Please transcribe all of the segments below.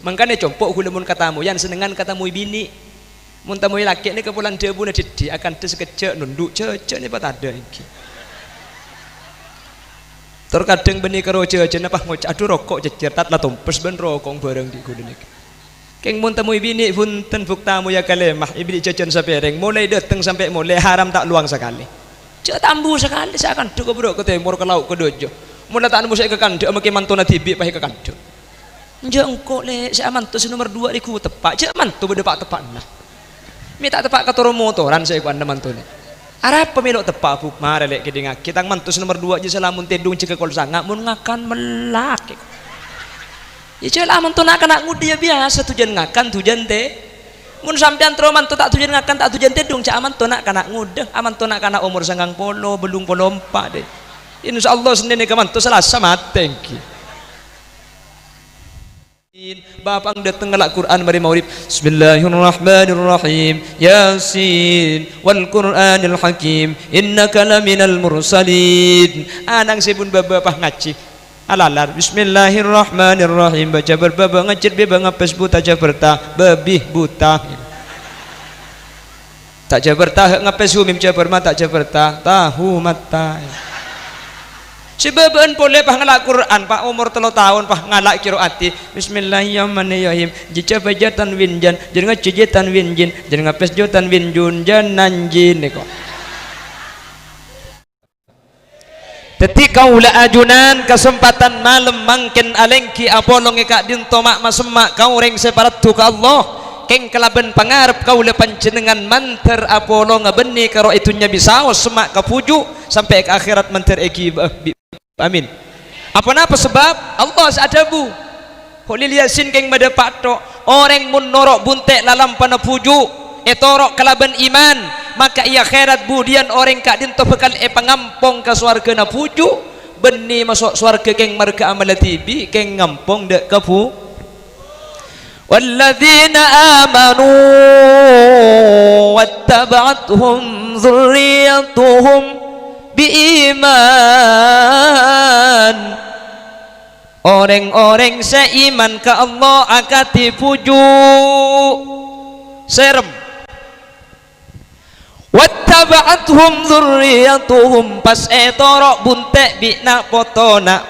Makanya compok kula mun katamu yang senengan katamu bini. Mun tamu laki ni kepulan debu na didi akan des sekejap nunduk cecek ni pat ada iki. Terkadang benih karo cecek apa ngocak aduh rokok cecer tat lah tumpes ben rokok bareng di kula niki. Keng mun tamu bini punten buk tamu ya kalemah ibni cecen sapereng mulai datang sampai mulai haram tak luang sekali. Cek tambu sekali seakan duk bro ke timur ke laut ke dojo. Mulai tak nemu saya ke kanduk makin mantuna tibi pakai ke kanduk. Nje engko le saya mantu si nomor 2 diku tepak. Cek mantu berdepak tepak nah. Mi tak tepak katoro motoran saya ku anda mantune. Arep pemilu tepak bu mare lek kiding kita mantu si nomor 2 je salamun tedung cek kol sanga mun ngakan melak. Ya cek lah mantu nak kena ngudi ya biasa tujuan ngakan tujuan teh. Mun sampean tro mantu tak tujuan ngakan tak tujuan tedung cek aman tu nak kena ngudeh aman tu nak kena umur 90 belum 24 deh. Insyaallah Senin ke mantu Selasa mateng ki. Bapang datang ngelak Quran mari maurib. Bismillahirrahmanirrahim. Yasin wal Qur'anil Hakim innaka laminal mursalin. Anang sibun babah ngaji. Alalar Bismillahirrahmanirrahim baca berbaba ngajir beba ngapes buta jaberta babih buta. Tak jaberta ngapes humim jaberma tak jaberta tahu mata. Sebaban boleh pah ngalak Quran pak umur 3 tahun pah ngalak qiraati Bismillahirrahmanirrahim jica bajatan winjan jenengan cijetan winjin jenengan pes jotan winjun jananjin niko. Ketika ula ajunan kesempatan malam mangken alengki apolong eka dinto mak masemak kau reng separat tu ka Allah keng kelaben pangarep kau le panjenengan manter apolong ngabeni karo itunya bisa semak kapuju sampai ke akhirat manter eki amin. Apa sebab Allah sadabu holil yasin keng made patok orang mun norok buntek lalam pana puju etorok kelaben iman maka ia akhirat budian orang kak dinto bekal pangampong ke swarga na puju beni masuk swarga keng marga amal tibi keng ngampong dek kapu walladzina amanu wattaba'athum dzurriyyatuhum biiman orang-orang seiman ke Allah akati puju serem wattaba'athum dzurriyyatuhum pas etorok buntek bi nak potona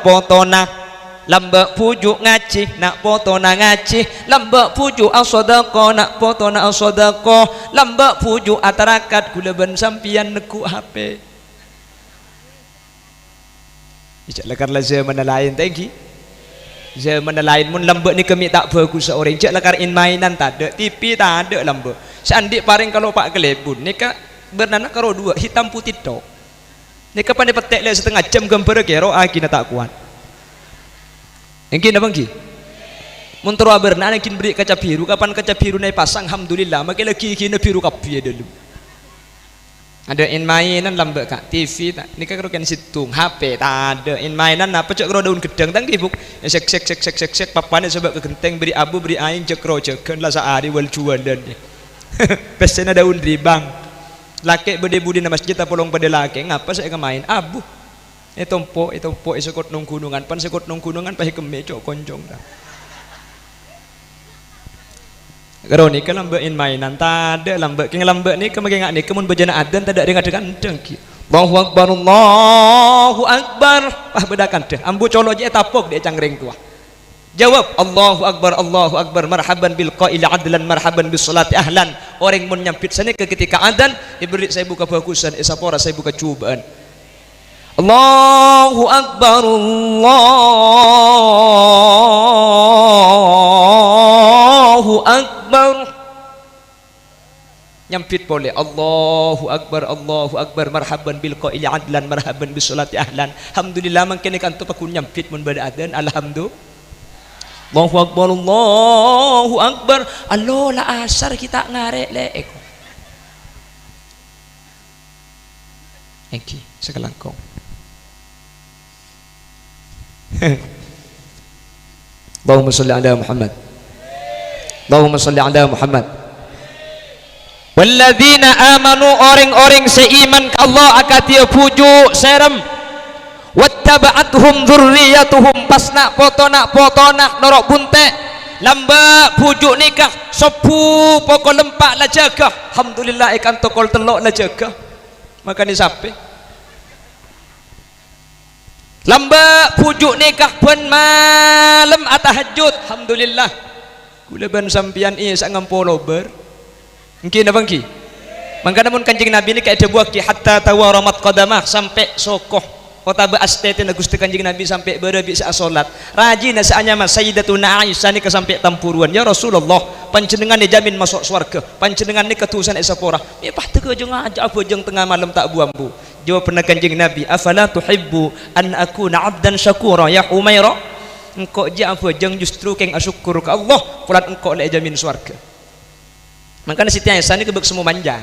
lambak puju ngaji nak potona ngaji lambak puju asodako nak potona asodako lambak puju atarakat gula ben sampian neku HP. Ijak lekar zaman lain thank you. Zaman lain mun lambak ni kami tak bagus seorang. Ijak lekar in mainan tak ada, TV tak ada lambak. Seandik paring kalau pak kelebun ni ka bernana karo 2 hitam putih tok. Ni ka pandai petek le setengah jam gambar kero akina tak kuat. Engkin abang ki. Mun tero bernana kin beri kaca biru kapan kaca biru nai pasang alhamdulillah makai lagi kina biru kabeh dulu. Ada in mainan lambak kak TV tak ni kan kan situng HP tak ada in mainan apa cek karo daun gedang tang dibuk sek papane sebab ke genteng beri abu beri aing cek kro ceken lah saari wal jualan pesena daun ribang laki bede budi na masjid apolong pada laki ngapa saya kemain abu tompo sekot nong gunungan pan sekot nong gunungan pahi keme cok konjong dah karo ni kan lambak in mainan tak ada lambak keng lambak ni kemageng ni kemun bejana adan tak ada dengan dengki Allahu akbar Allahu akbar ah bedakan deh ambu colo je tapok dia cangreng tua jawab Allahu akbar marhaban bil qail adlan marhaban bis salati ahlan orang mun nyampit sana ke ketika adan diberi saya buka bagusan esapora saya buka cubaan Allahu akbar Allahu akbar nyampit boleh Allahu akbar marhaban bil qail adlan marhaban bis salati ahlan alhamdulillah mangkene kan tu pakun nyampit mun bada adan alhamdulillah Allahu akbar allo la asar kita ngarek le eko engki sekelangkong Allahumma shalli ala Muhammad Allahumma shalli ala Muhammad walladzina amanu orang-orang seiman ke Allah akati puju serem wattaba'athum dzurriyyatuhum pasna potona norok bunte lamba pujuk nikah sepu pokok lempak lah jaga alhamdulillah ikan tokol telok lah jaga makanya sampai lamba pujuk nikah pun malam atahajud alhamdulillah kula ban sampian iya sak ngampolo ber mungkin apa mungkin makanya mun kanjeng Nabi ini kayak ada buah ki hatta tawaramat qadamah sampai sokoh kota beastetin Gusti kanjeng Nabi sampai berabi saat solat rajin saanya mas Sayyidatuna Aisyah ni kesampai tampuruan ya Rasulullah panjenengan ni jamin masuk surga panjenengan ni ketusan esapora ya pasti ke jeung aja apa jeung tengah malam tak buambu jawab pernah kanjeng Nabi afala tuhibbu an akuna abdan syakura ya Humairah engkau je apa jeung justru keng asyukur ke Allah pulat engkau le jamin surga makanya Siti Aisyah ni kebek semua manja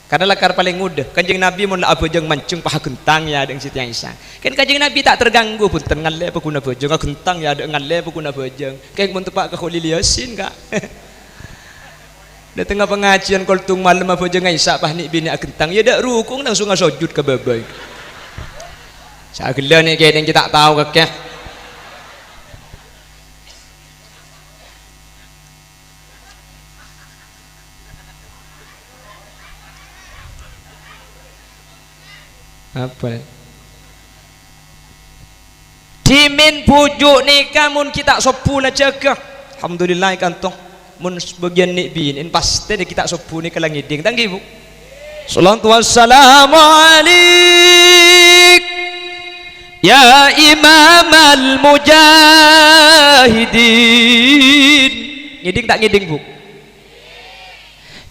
karena lakar paling mudah kanjeng Nabi mun apa jeung mancung paha gentang ya dengan Siti Aisyah kan kanjeng Nabi tak terganggu pun ngalle apa guna bojong gentang ya ada ngalle apa guna bojong kayak mun tepak ke Khalil Yasin kak da tengah pengajian koltung malam apa jeung Aisyah pah ni bini gentang ya dak rukung langsung sujud ke babai sagela ni kayak kita tak tahu kakek apa dimin pujuk nikah mun kita sopu lah jaga alhamdulillah kantong mun sebagian nik bin pasti kita sopu ni kalang ngiding tanggi bu salatu wassalamu alaik ya imam al mujahidin ngiding tak ngiding bu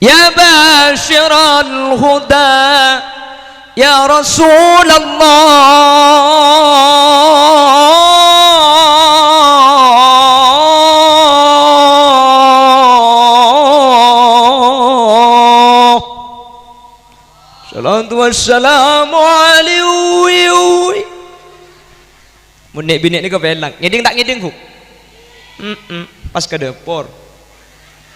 ya basyiral huda ya Rasulullah salatu wassalamu alaihi munik binik ni kebelang ngiding tak ngiding bu pas ke dapur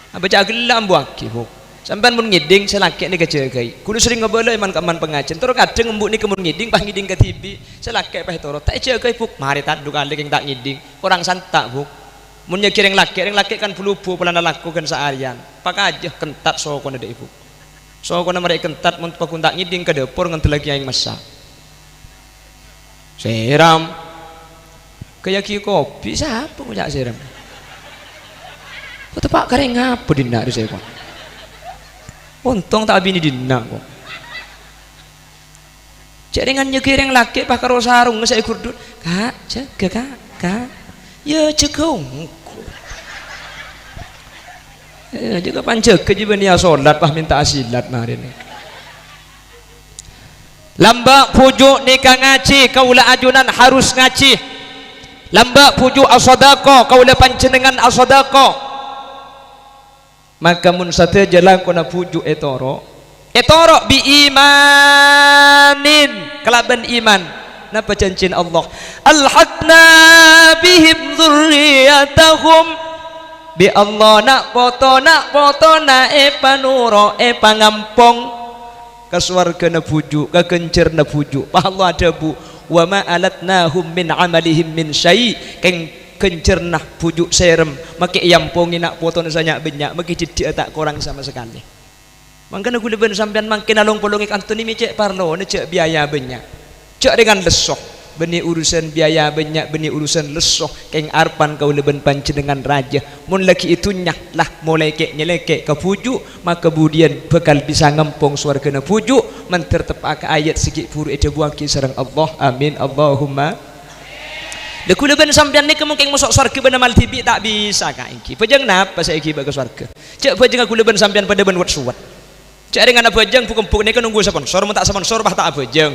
baca gelam buaki bu sampai mun ngiding selakek ni kejagai kudu sering ngobrol man kaman pengajian terus kadang embuk ni kemun ngiding pas ngiding ke TV selakek pas toro tak jagai buk mari tak duk kali tak ngiding kurang santak buk mun nyekireng laki kan pulubu pelana lakukan seharian pak aja kentat sokon ada ibu sokon mereka kentat mun pakun tak ngiding ke dapur nganti lagi yang masak seram kayak kopi siapa ngajak seram kok pak kareng ngapa dindak di saya untung tak bini dina kok cek dengan nyekireng laki pak karo sarung saya kurdut kak jaga kak ya jaga jaga pancek kejiban ya sholat pah minta asilat hari ini lambak pujuk nikah ngaji kaulah ajunan harus ngaji lambak pujuk asodako kaulah panjenengan asodako maka mun sate jalan kena pujuk etoro bi imanin kelaban iman napa cancin Allah alhaqna bihim dzurriyyatahum bi Allah nak foto na panuro pangampong ka swarga na pujuk ka kencer na pujuk pa Allah ada bu wa ma alatnahum min amalihim min syai keng kencernah pujuk serem maki yampong nak foto nasanya banyak maki jadi tak kurang sama sekali makanya aku lebih sampean makin along polong ikan tu ni cek parlo ni cek biaya banyak cek dengan lesoh beni urusan biaya banyak beni urusan lesoh keng arpan kau lebih panjenengan raja mun lagi itunya lah mulai kek nyelekek ke pujuk maka kemudian bekal bisa ngempong suarga na pujuk mentertepak ayat sikit puru eda buaki sareng Allah amin Allahumma deku leben sampean ni mungkin masuk surga benar mal tibi tak bisa kak iki pejang napa saya iki bagus surga cek pejang aku leben sampean pada ben wat suwat cek dengan apa jeng pukempuk ni kan nunggu sponsor mun tak sponsor bah tak apa jeng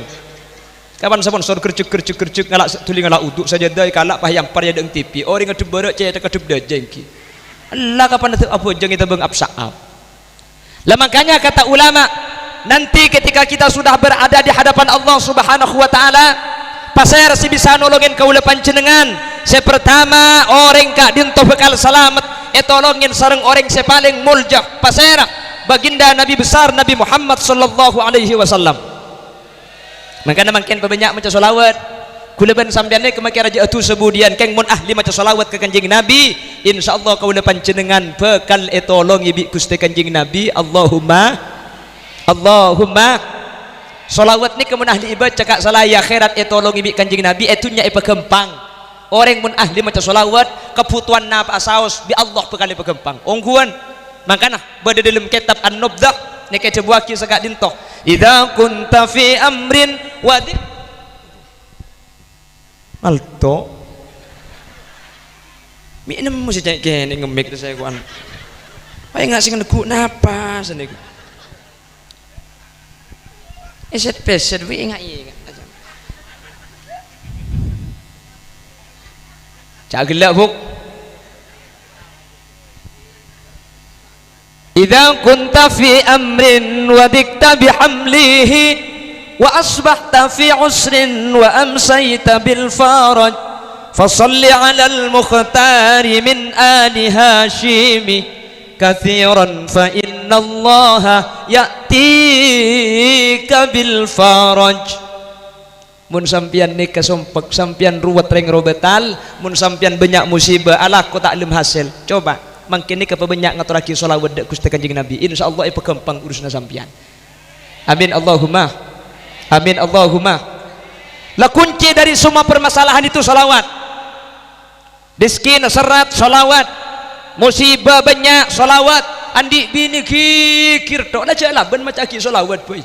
kapan sponsor kercuk ngalak tuli ngalak uduk saja dai kalak pah yang par ya deng TV orang ngedep beurek cek kedep da jengki Allah kapan apa jeng kita beng apsaap lah makanya kata ulama nanti ketika kita sudah berada di hadapan Allah Subhanahu wa taala pasir si bisa nolongin kaula panjenengan saya pertama orang kak dinto bekal selamat tolongin sareng orang saya paling muljah pasir baginda Nabi besar Nabi Muhammad sallallahu alaihi wasallam makanya makin banyak maca selawat kulaban sampeyan ni kemaki raja atu sebudian keng mun ahli maca selawat ke kanjeng Nabi insyaallah kaula panjenengan bekal etolong ibi Gusti kanjeng Nabi. Allahumma selawat ni kemun ahli ibadah cakap salaya akhirat etolong ibi kanjeng Nabi etunya epagempang orang mun ahli maca selawat kebutuhan napa saos bi Allah bekal epagempang ongguan makana bade dalam kitab An-Nubdah ni kece buaki sagak dintoh idza kunta fi amrin wadi alto minum mesti cek kene ngemik tu saya kuan ay nggak sing negu napas niku eset peset wi ingat iya cak gelak buk idza kunta fi amrin wa dikta bihamlihi wa asbahta fi usrin wa amsayta bil faraj fasalli ala al mukhtari min ali hashimi kathiran fa inna allaha ya'tika bil faraj. Mun sampian nikah sompek sampian ruwet reng robetal mun sampian banyak musibah alah ko tak lem hasil coba mangkene ke banyak ngaturake selawat dak Gusti Kanjeng Nabi insyaallah ieu gampang urusna sampian. Amin Allahumma amin Allahumma. Lah kunci dari semua permasalahan itu salawat. Miskin serat salawat, musibah banyak salawat, andi bini kikir tok aja lah ben maca ki salawat boy.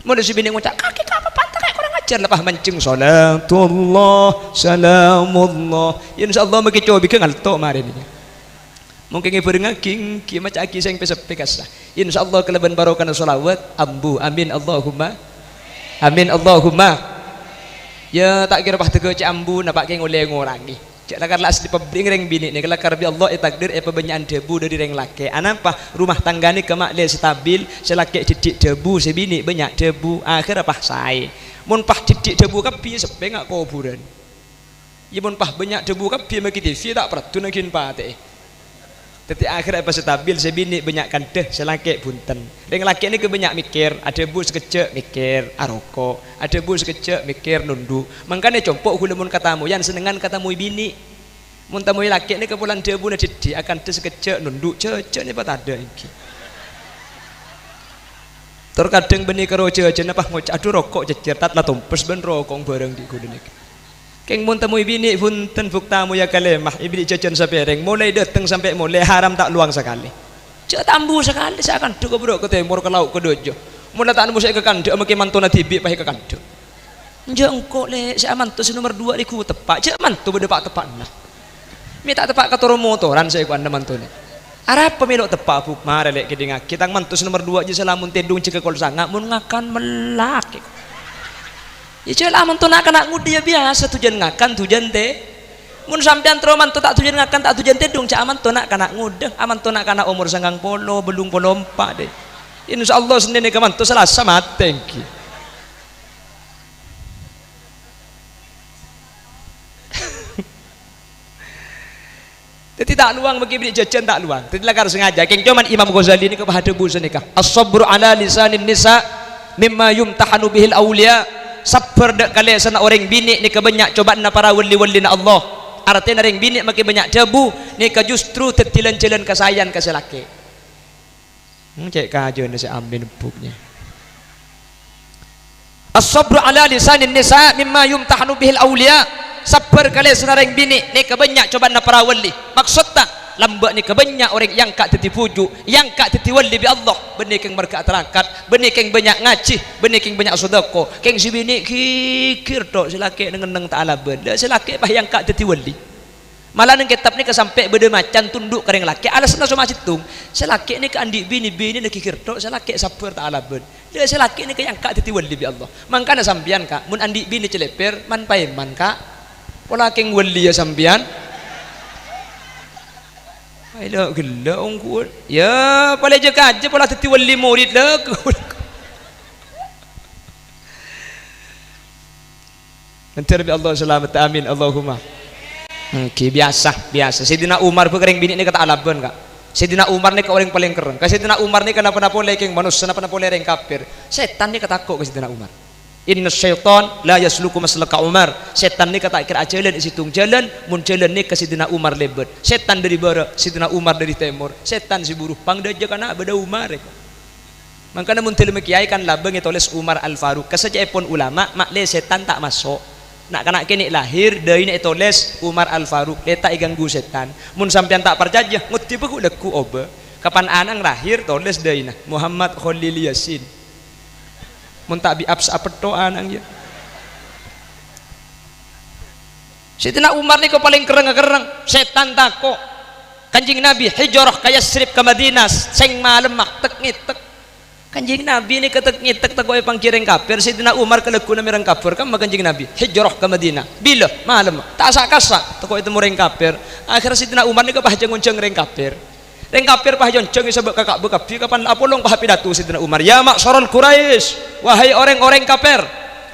Mun si bini ngucap kaki apa pantai kayak kurang ajar lepas mancing salatullah salamullah. Insyaallah maki coba bikin ngaltok mari ni. Mungkin ibu ngaging ki maca ki sing pekas lah. Insyaallah keleban barokah salawat ambu amin Allahumma amin Allahumma. Ya tak kira pah tege cak ambu napak ke ngoleh ngorangi cak lakar lah asli pabring reng bini ni kelakar bi Allah takdir banyak debu dari reng laki anapa rumah tangga ni kemakle stabil selaki didik debu sebini banyak debu akhir apa sai mun pah didik debu kapi sepe ngak kuburan ya mun pah banyak debu kapi maki TV tak peratu nakin pate tetapi akhir apa stabil sebini banyak kandeh selaki bunten reng laki ni kebanyak mikir ada bu sekecek mikir aroko ada bu sekecek mikir nundu makanya compok hulu mun katamu yang senengan katamu bini mun tamu laki ni kepulan debu na didi akan de sekecek nundu cecek ni pat ada iki terkadang beni karo cecek apa ngocak aduh rokok cecer tat la tumpes ben rokok bareng di kudu niki keng mun tamu bini punten buktamu ya kalemah ibni jajan sapereng mulai datang sampai mulai haram tak luang sekali cek tambu sekali saya akan duk bro ke timur ke laut ke dojo mulai tak nemu saya ke kanduk maki mantuna tibi pahi ke kanduk nje engko le saya mantu nomor 2 iku tepak cek mantu bedepak tepak nah mi tak tepak ke turu motoran saya ku anda mantune arep pemilu tepak buk mare lek kidinga kita mantu nomor 2 je salamun tedung cek kol sanga mun ngakan melak ya celah mantu nak kena ngudi ya biasa tujuan ngakan tujuan teh mun sampean troman tu tak tujuan ngakan tak tujuan teh dong cak aman tu nak kena ngudeng aman tu nak kena umur sanggang polo belum polo 4 deh insyaallah sendiri kaman tu selasa mateng ki jadi tak luang bagi beli jajan tak luang jadi lakar sengaja keng cuman Imam Ghazali ini kepada bu senikah as-sabru ala lisanin nisa mimma yumtahanu bihil awliya sabar dak kali sana orang bini ni kebanyak cobaan na para wali-wali na Allah artinya orang bini makin banyak debu ni ke justru tetilan-tilan kesayan ke selaki cek kajian si amin buknya as-sabru ala lisanin nisa mimma yumtahanu bihil awliya sabar kali sana orang bini ni kebanyak cobaan na para wali maksudnya lambak ni kebanyak orang yang kak teti puju yang kak teti wali bi Allah benih keng mereka terangkat benih keng banyak ngaji benih keng banyak sedekah keng si bini kikir tok silaki neng tak ala benda silaki bah yang kak teti wali malah neng kitab ni kesampai beda macan tunduk kereng laki alasna sama citung silaki ni ke andi bini nak kikir tok silaki sabar tak ala benda dia silaki ni ke yang kak teti wali bi Allah mangkana sampian kak mun andi bini celeper man paiman kak pola keng wali ya sampian ayo gila ongkul ya boleh je kaje pola teti wali murid lah nanti Rabbi Allah selamat amin Allahumma biasa Sayyidina Umar berkering bini ni kata alaban kak Sayyidina Umar ni ke orang paling keren Sayyidina Umar ni kenapa boleh keng manusia kenapa boleh orang kafir setan ni ketakut ke Sayyidina Umar Inna syaitan la yasluku maslaka Umar. Setan ni kata kira jalan isitung jalan, mun jalan ni ke Sidina Umar lebet. Setan dari barat, Sidina Umar dari timur. Setan si buruh pang daja kana beda Umar. Makanya mun teu kiai kan labeng tulis Umar Al-Faruq. Kasajaipun ulama makle setan tak masuk. Nak kana kini lahir deui nek tulis Umar Al-Faruq, letak iganggu setan. Mun sampean tak percaya, nguti beku leku obe. Kapan anang lahir tulis deui nah Muhammad Khalil Yasin. Mun tak biaps apeto anang ya. Sayyidina Umar ni ko paling kereng-kereng, setan tako. Kanjing Nabi hijrah ka Yasrib ka Madinah, sing malem maktek ngitek. Kanjing Nabi ni ketek ngitek tagoy pangkireng kafir. Sayyidina Umar keleku na mirang kafir kan kanjing Nabi hijrah ka Madinah. Bila malem tak sak-sak tagoy itu mureng kafir. Akhir Sayyidina Umar ni ka pahjeng ngonceng reng kafir. Reng kafir pahjon ceng sebab kakak bekapi kapan apolong pah pidato Sayyidina Umar. Ya maksarul Quraisy, wahai orang-orang kafir.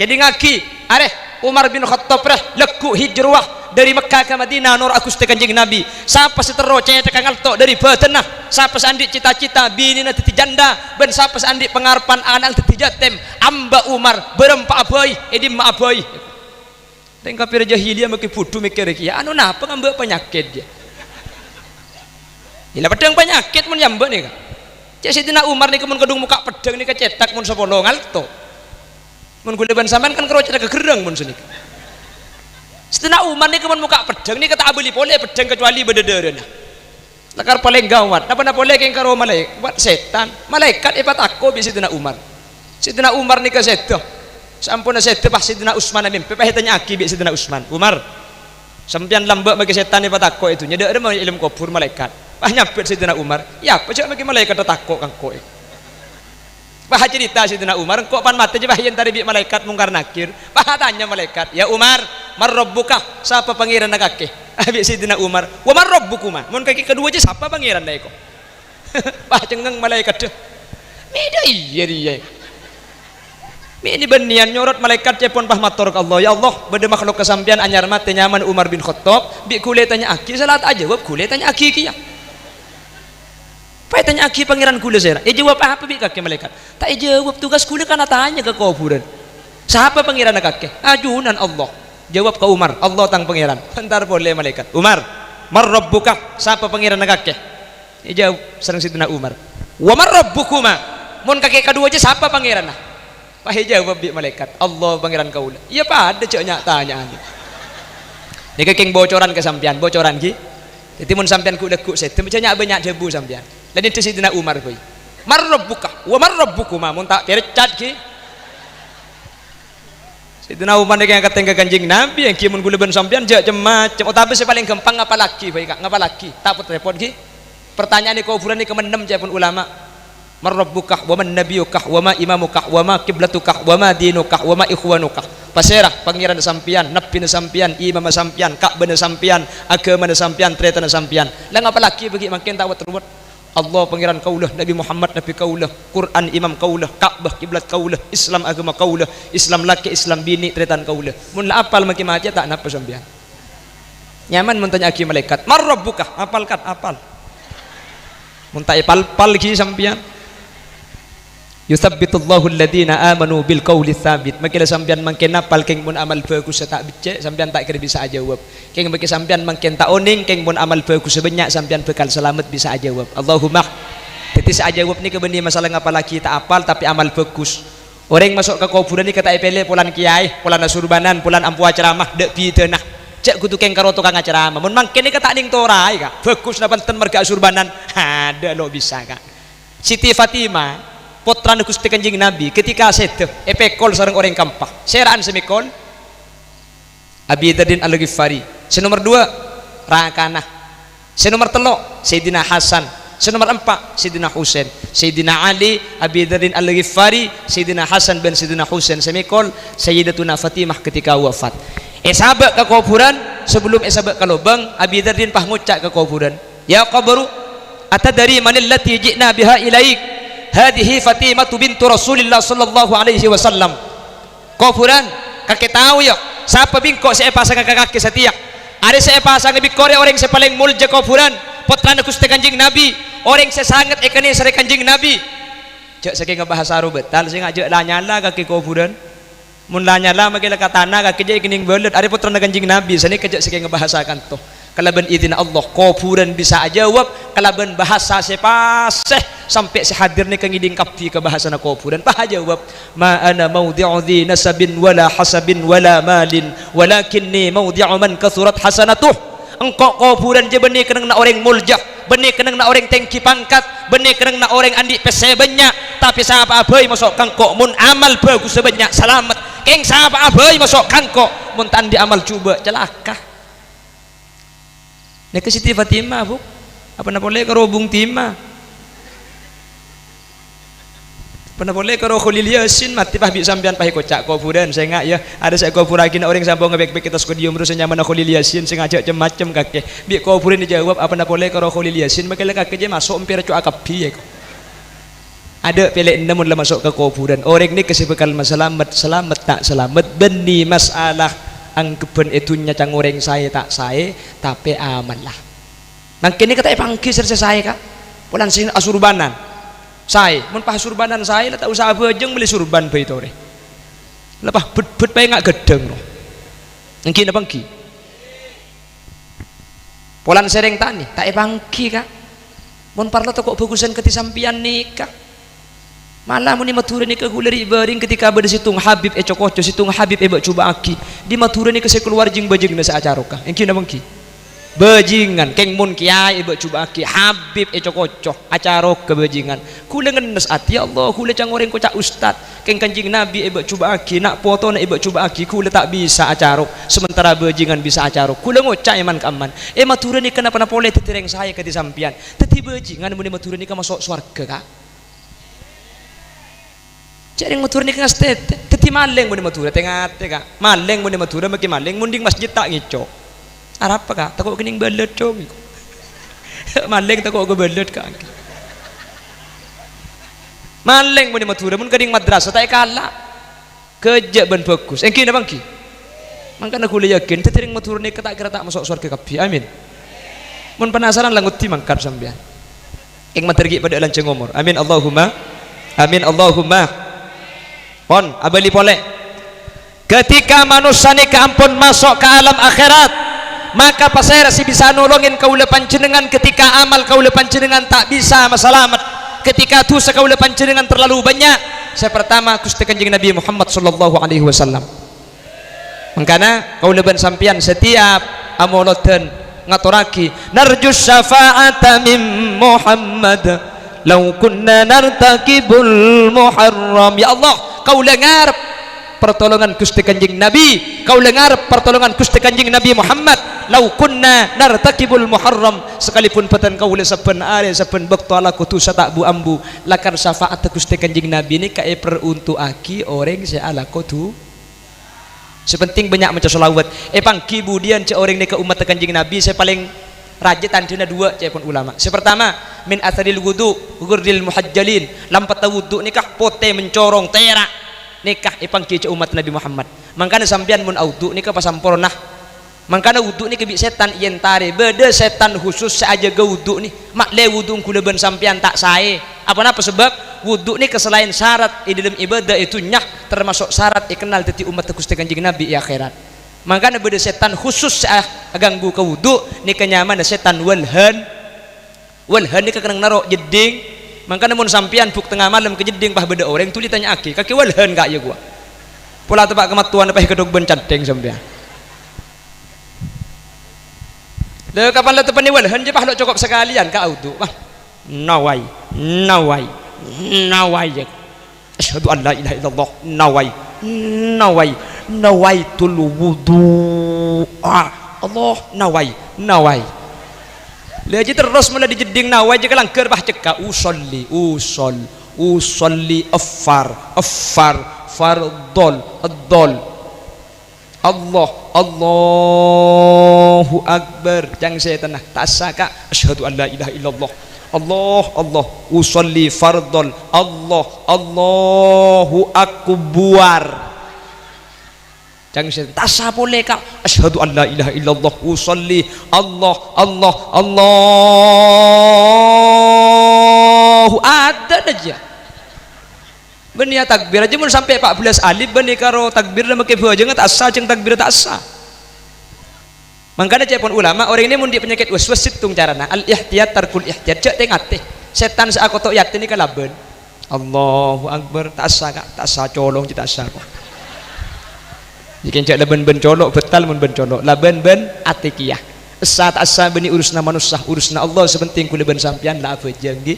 Jadi ngaki, areh Umar bin Khattab leku hijrah dari Mekah ke Madinah nur aku kanjeng Nabi. Sapa setero caya tekan alto dari batenah. Sapa sandik cita-cita binina teti janda ben sapa sandik pengarpan anak teti jatem. Amba Umar berempat abai edim ma abai. Reng kafir jahiliyah make putu mikir iki. Anu napa ngambek penyakit dia. Ila pedang penyakit mun nyambek nih kan. Cek Sayyidina Umar nih mun kedung muka pedang nih kecetak mun 10 ngalto. Mun guleban sampean kan kerocet kegereng mun senik. Sayyidina Umar nih mun muka pedang nih kata abeli boleh pedang kecuali bededereun. Lakar paling gawat. Napa boleh keng karo malaikat buat setan. Malaikat ipat aku bi Sayyidina Umar. Sayyidina Umar nih kesedo. Sampun sedo pas Sayyidina Utsman mimpi pepeh tanya aki bi Sayyidina Utsman. Umar sampean lambek bagi setan ipat aku itu nyedek ada ilmu kubur malaikat. Pah nyapit Sayyidina Umar, ya pecah bagi malaikat takut kangko. Pah cerita Sayyidina Umar, kok pan mati je bah yen tadi bi malaikat mungkar nakir. Pah tanya malaikat, ya Umar, mar rabbuka? Siapa pangeran nakake? Abi Sayyidina Umar, wa mar rabbukuma? Mun kaki kedua je siapa pangeran dai ko? Pah cengeng malaikat. Meda iya dia. Ini benian nyorot malaikat cepon pah matur ka Allah, ya Allah, bade makhluk kesampian anyar mate nyaman Umar bin Khattab, bi kule tanya aki salat aja, jawab kule tanya aki kiya. Pak tanya aki pangeran kula saya. Jawab apa bi kakek malaikat? Tak jawab tugas kula kan tanya ke kuburan. Siapa pangeran kakek? Ajunan Allah. Jawab ke Umar, Allah tang pangeran. Bentar boleh malaikat. Umar, mar rabbuka? Siapa pangeran kakek? Jawab sareng Sidina Umar. Wa mar rabbukuma? Mun kakek kedua aja siapa pangeran? Pak jawab bi malaikat, Allah pangeran kaula. Iya Pak, ada coknya tanyaan. Ini kekeng bocoran kesampian, bocoran ki. Jadi mun sampean ku lekuk setem cenyak banyak debu sampean. Lain itu Sayyidina Umar koi. Mar rabbuka wa mar rabbukuma mun tak percat ki. Sayyidina Umar nek yang kateng ke Kanjeng Nabi yang ki mun guleben sampean jak macam. Oh tapi paling gampang ngapa laki bae Kak, ngapa laki? Tak repot ki. Pertanyaan ni kuburan ni kemenem pun ulama. Mar rabbuka wa man nabiyuka wa ma imamuka wa ma qiblatuka wa ma dinuka wa ma ikhwanuka. Pasirah pangeran sampian, nabi sampian, imam sampian, Ka'bah sampian, agama sampian, treta sampian. Lah ngapa laki bagi makin tawat ruwet. Allah pangeran kaulah, Nabi Muhammad nabi kaulah, Quran imam kaulah, Ka'bah kiblat kaulah, Islam agama kaulah, Islam laki Islam bini tretan kaulah. Mun la apal makin aja tak napa sampian. Nyaman mun tanya aki malaikat, mar rabbuka? Apal kat apal. Mun tak apal lagi sampian. Yuthabbitullahu alladhina amanu bil qawli tsabit. Makin sampean mangken apal keng mun amal bagus tak becek sampean tak kira bisa jawab. Keng bagi sampean mangken tak oning keng mun amal bagus sebanyak sampean bekal selamat bisa jawab. Allahumma. Jadi saya jawab ni kebeni masalah ngapalaki tak apal tapi amal bagus. Orang masuk ke kuburan ni kata epele pulan kiai, pulan surbanan, pulan ampu ceramah dek pi teunah. Cek kudu keng karo tukang ceramah. Mun mangken ni kata ning torai Kak. Bagus napa ten marga surbanan. Ada lo bisa Kak. Siti Fatimah putra Gusti Kanjeng Nabi ketika sedep epekol sareng orang kampah seraan semikol Abi Dardin Al-Ghifari senomor 2 Rakanah senomor 3 Sayyidina Hasan senomor 4 Sayyidina Husain Sayyidina Ali Abi Dardin Al-Ghifari Sayyidina Hasan bin Sayyidina Husain semikol Sayyidatuna Fatimah ketika wafat sabak ke kuburan sebelum sabak ke lubang Abi Dardin pah ngucak ke kuburan ya qabru atadari manillati ji'na biha ilaik hadihi Fatimah bintu Rasulillah sallallahu alaihi wasallam. Kuburan kakek tahu ya siapa bingkok saya pasang kaki setia ada saya pasang bingkore orang saya paling mulja kuburan putra Gusti Kanjeng Nabi orang saya sangat ekane sare Kanjeng Nabi cek saking bahasa Aru betal saya ngajak lah nyala kaki kuburan mulanya lah magila katana ka kejay kining belet ari putra na Kanjeng Nabi sani kejak sige ngebahasakan to kalaban idin Allah kufuran bisa jawab kalaban bahasa sepaseh sampai si hadir ni kangiding kapti ke bahasa na kufuran pah jawab ma ana mawdi'u dhi nasabin wala hasabin wala malin walakinni mawdi'u man kathurat hasanatuh engkau kufuran je benih kenang na orang muljah benih kenang na orang tengki pangkat benih kenang na orang andi pese banyak tapi siapa abai masuk kangkok mun amal bagus sebanyak selamat keng siapa abai masuk kangkok mun tandi amal cuba celaka nek ke Siti Fatimah bu apa na boleh karo Bung Timah apa na boleh karo Khalil Yasin mati pah bi sampean pah kocak kufuran saya ngak ya ada saya kufur lagi na orang sambung ngebek-bek kita studium terus nyaman na Khalil Yasin sing ngajak macam kakek bi kufuran dijawab apa na boleh karo Khalil Yasin makanya kakek je masuk empir cu akapi ya ada pelek namun lah masuk ke kufuran orang ni kesibukal selamat selamat tak selamat beni masalah angkepan itunya cang orang saya tak saya tapi aman lah mungkin ini kata pangki serse saya kak pulang sini asurbanan saya mun pah surbanan saya lah tak usah apa jeng beli surban bayi tore lepas bet pay ngak gedeng loh mungkin apa pangki pulang sering tani tak pangki kak mun parla kok bagusan ketisampian nikah malah muni matura ni ke guleri baring ketika ber situng Habib cokoco situng Habib bak coba aki di matura ni ke sekeluar jing bajing na sa acaroka engki na bangki bajingan keng mun kiai bak coba aki Habib cokoco acarok ke bajingan kula ngenes ati Allah kula cang orang kocak ustad keng Kanjeng Nabi bak coba aki nak foto na bak coba aki kula tak bisa acarok sementara bajingan bisa acarok kula ngocak iman kaman matura ni kenapa na boleh tetireng saya ke di sampian teti bajingan muni matura ni ka masuk swarga kak jadi matur ni kan stet teti maleng mun matur tengah tega maleng mun matur maki maleng munding masjid tak ngico arap kak takut kening belet cong maleng takut ke belet kak maleng mun matur mun kening madrasah tak kalah kerja ben fokus engki na bangki mangkana kula yakin tetiring matur ni tak kira tak masuk surga kapi amin mun penasaran languti mangkat sampean ing matergi pada lanceng umur amin Allahumma amin Allahumma pon abali boleh ketika manusia ni keampun masuk ke alam akhirat maka pasai rasi bisa nolongin kaula panjenengan ketika amal kaula panjenengan tak bisa masalamat ketika dosa kaula panjenengan terlalu banyak saya pertama Gusti Kanjeng Nabi Muhammad sallallahu alaihi wasallam mangkana kaula ban sampian setiap amoloten ngaturaki narjus syafa'ata min Muhammad law kunna nartakibul muharram ya Allah kau lengar pertolongan Gusti Kanjeng Nabi kau lengar pertolongan Gusti Kanjeng Nabi Muhammad lau kunna nartakibul muharram sekalipun patan kau le saben are saben bekto ala kutu tak bu ambu lakar syafaat Gusti Kanjeng Nabi ni kae peruntuaki orang se ala kutu sepenting banyak maca selawat pangki budian ce orang ni ke umat Kanjeng Nabi saya paling rajin tandina dua ce pun ulama pertama min atharil wudu gurdil muhajjalin lampat wudu nikah pote mencorong terak nikah pangki umat Nabi Muhammad mangkana sampean mun wudu nikah pasampurna mangkana wudu ni kebi setan yen tare beda setan khusus saja ga wudu ni mak le wudu kula ben sampean tak sae apa sebab wudu ni keselain syarat di dalam ibadah itu nyah termasuk syarat kenal teti umat Gusti Kanjeng Nabi ya akhirat makanya beda setan khusus ganggu ke wudu ni kenyaman setan walhan ni kenang narok jeding makanya mun sampian buk tengah malam ke jeding pah beda orang tuli tanya aki kaki walhan gak ya gua pula tepak kematuan apa kedok bencadeng sampean le kapan le tepani walhan je pah lo cukup sekalian ka wudu pah nawai ya asyhadu an la ilaha illallah nawai nawaitul wudu Allah nawai lagi terus mulai dijeding nawai je kelangker bah cekak usolli fardol Allahu akbar jangan saya tenah tak saka asyhadu an la ilaha illallah Allah usolli fardol Allahu akbar jangan saya tasa boleh kak asyhadu an la ilaha illallah usolli Allahu ada aja benia takbir aja mun sampai 14 alif beni karo takbir dah make beuh jeung tak asa jeung takbir tak asa. Mangkana cepon ulama orang ini mun di penyakit waswas situng carana al ihtiyat tarkul ihtiyat cek teh ngate setan sakoto yatin ni kalaben Allahu akbar tak asa kak tak asa colong tak asa kok jikin cek laben ben colok betal mun ben colok laben ben atikiyah asa tak asa beni urusna manusia urusna Allah sepenting kula ben sampean la apa jeung di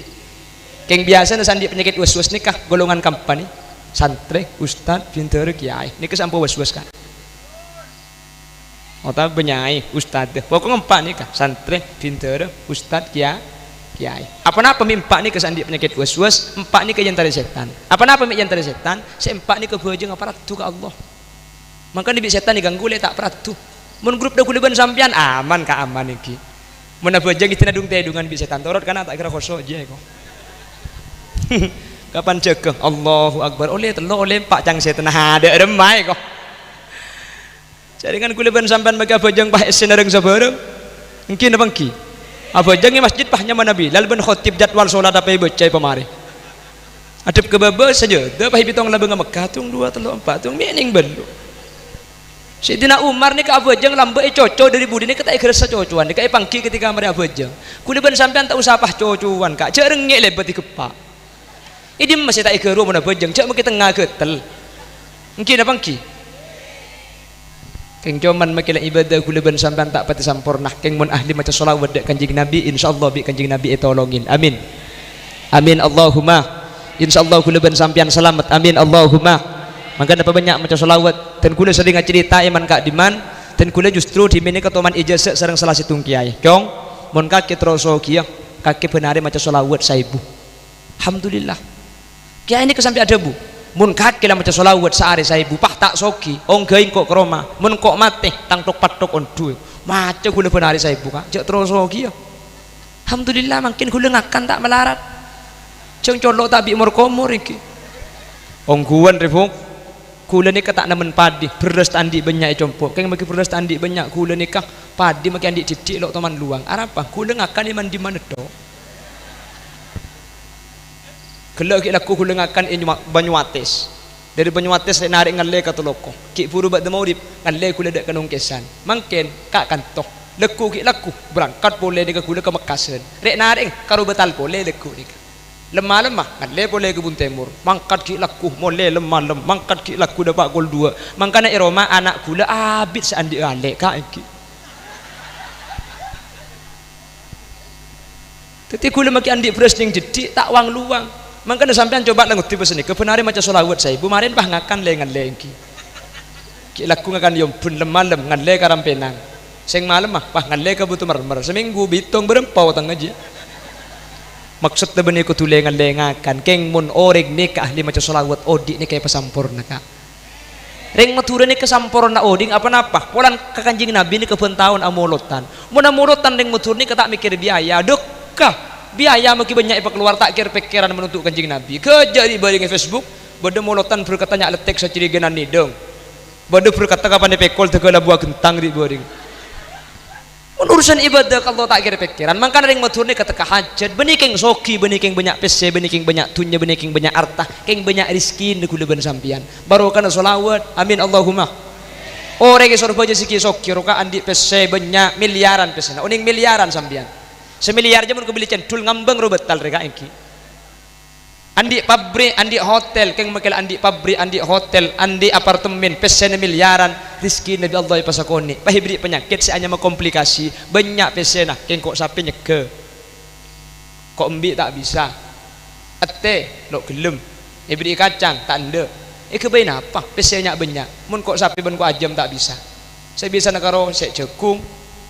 keng biasa sandi penyakit waswas nikah golongan kampanye santri ustad pinter kiai nikah sampo waswas kan atau benyai ustad pokok empat nih kah santri pinter ustad kiai apa napa empat nih kesandi penyakit waswas empat nih ke dari setan apa napa yang dari setan seempat nih ke bojeng apa ratu ke Allah maka nih setan diganggu le tak peratu mun grup dah kuliban sampian aman ka aman iki mun bojeng itu nadung tedungan bi setan torot karena tak kira kosong aja kok kapan cek Allahu akbar oleh telo oleh empat cang setan ada remai kok jaringan kuliban sampean bagi abajang pah esenareng sabareng mungkin apa ki abajang masjid pahnya mana Bilal ben khotib jadwal salat apa baca pamari adep ke baba saja dah pah bitong labeng Mekah tung 2 3 4 tung mening belu Sayyidina Umar ni ka abajang lambe coco dari budi ni ketai kerasa cocoan ni kai pangki ketika mari abajang kuliban sampean tak usah pah cocoan kak jareng ngek lebet kepak ini masih tak ikeru mana abajang cak maki tengah ketel mungkin apa ki keng cuman makilah ibadah kula ben sampean tak pati sampurna keng mun ahli maca shalawat dek kanjeng Nabi insyaallah bi kanjeng Nabi tolongin amin amin Allahumma insyaallah kula ben sampean selamat amin Allahumma mangga dapat banyak maca shalawat dan kula sering cerita iman kak diman dan kula justru di mene ketoman ijazah sareng salah situng kiai kong mun kaki troso kieu kaki benare maca shalawat 1000 alhamdulillah kiai ini kesampe ada bu mun kaki lah maca sholawat sehari 1000 pah tak soki ong gaing kok kroma mun kok mate tang tok patok on duwe maca kula benari 1000 kak cek terus soki ya alhamdulillah makin kula ngakan tak melarat jeung colok tak bi murkomur iki ong guan refuk kula ni tak nemen padi beres tandi banyak compok keng bagi beres tandi banyak kula nikah padi maki andi didik lok teman luang arapa kula ngakan iman di mana to gelak laku kula ngakan Banyuates dari Banyuates saya narik ngalle ka Tuloko ki puru bad maurib ngalle kula dak kanong kesan mangken kak kantoh leku ki laku berangkat boleh deka kula ke Mekasen rek narik karo betal boleh leku nika lemah-lemah ngalle boleh ke Bun Timur mangkat ki laku mole lemah mangkat ki laku dapat gol 2 mangkana Roma anak kula abid seandi ale kak iki teti kula maki andi presning jadi tak wang luang mangkana sampean coba lenguti peseni kebenare maca sholawat 1000 marin pah ngakan lengan lengki ki laku ngakan yom pun lemalem ngalle karampenang sing malem mah pah ngalle ka butuh mermer seminggu bitong berempau tang aja maksud tebeni ku tulengan lengakan keng mun oreg ni ka ahli maca sholawat odi ni kay pasampurna ka ring mature ni kasampurna oding apa napa polan ka kanjing Nabi ni kebentaun amulutan mun amulutan ring matur ni ka tak mikir biaya dekah biaya maki banyak keluar tak kira pikiran menuntut kanjing Nabi kejadi baring Facebook bade molotan berkatanya letek saciri genan ni dong bade berkata kapan pekol tegala buah gentang di baring urusan ibadah kalau tak kira pikiran mangkana ring matur ni kata hajat benih keng soki benih keng banyak PC benih keng banyak tunya benih keng banyak harta keng banyak rezeki ni kula ben sampian baru kana sholawat amin Allahumma orang ke sorba je siki soki roka andi PC banyak miliaran PC na uning miliaran sampian semiliar jaman kebeli centul ngambang ro betal reka iki andi pabrik andi hotel keng makel andi pabrik andi hotel andi apartemen pesen miliaran rezeki Nabi Allah pasakoni pahibri penyakit seanya komplikasi banyak pesen nah keng kok sapi nyege kok embi tak bisa ate lo gelem ibri kacang tak ande kebain apa pesennya banyak mun kok sapi ben kok ajam tak bisa saya bisa nakaro sek jekung